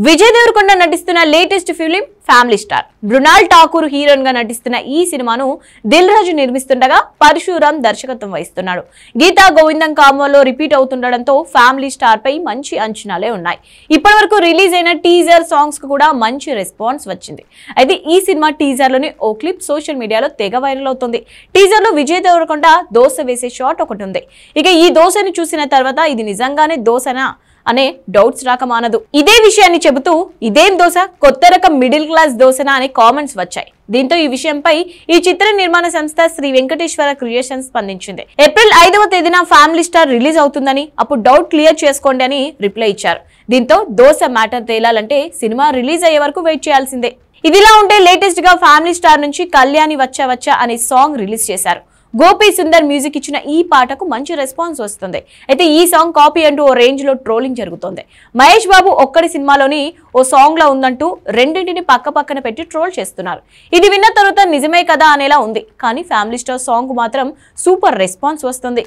విజయ్ దేవరకొండ నటిస్తున్న latest film family star. Mrunal Thakur heroine గా నటిస్తున్న ఈ సినిమాను దిల్ రాజు నిర్మిస్తుండగా పరశురామ్ దర్శకత్వం వహిస్తున్నాడు. గీతా గోవిందం కాంబోలో రిపీట్ అవుతుండడంతో ఫ్యామిలీ స్టార్ పై మంచి అంచనాలే ఉన్నాయి. ఇప్పటివరకు రిలీజ్ అయిన టీజర్ సాంగ్స్ కు కూడా మంచి రెస్పాన్స్ వచ్చింది. అయితే ఈ సినిమా టీజర్ లోని ఓ క్లిప్ సోషల్ మీడియాలో తెగ వైరల్ అవుతుంది. టీజర్ లో విజయ్ దేవరకొండ దోశ వేసే షాట్ ఒకటి ఉంది. ఇక ఈ దోశని చూసిన తర్వాత ఇది నిజంగానే దోశనా అనే డౌట్స్ రాకమానదు. ఇదే విషయాన్ని చెబుతూ ఇదేం దోశ, కొత్త రకం మిడిల్ క్లాస్ దోశనా అనే కామెంట్స్ వచ్చాయి. దీంతో ఈ విషయంపై ఈ చిత్ర నిర్మాణ సంస్థ శ్రీ వెంకటేశ్వర క్రియేషన్స్ స్పందించింది. ఏప్రిల్ 5వ తేదీన ఫ్యామిలీ స్టార్ రిలీజ్ అవుతుందని, అప్పుడు డౌట్ క్లియర్ చేసుకోండి అని రిప్లై ఇచ్చారు. దీంతో దోశ మ్యాటర్ తేలాలంటే సినిమా రిలీజ్ అయ్యే వరకు వెయిట్ చేయాల్సిందే. ఇదిలా ఉంటే లేటెస్ట్ గా ఫ్యామిలీ స్టార్ నుంచి కళ్యాణి వచ్చా వచ్చా అనే సాంగ్ రిలీజ్ చేశారు. గోపి సుందర్ మ్యూజిక్ ఇచ్చిన ఈ పాటకు మంచి రెస్పాన్స్ వస్తుంది. అయితే ఈ సాంగ్ కాపీ అంటూ ఓ రేంజ్ లో ట్రోలింగ్ జరుగుతోంది. మహేష్ బాబు ఒక్కడి సినిమాలోని ఓ సాంగ్ లా ఉందంటూ రెండింటిని పక్క పక్కన పెట్టి ట్రోల్ చేస్తున్నారు. ఇది విన్న తర్వాత నిజమే కదా అనేలా ఉంది. కానీ ఫ్యామిలీ స్టార్ సాంగ్ మాత్రం సూపర్ రెస్పాన్స్ వస్తుంది.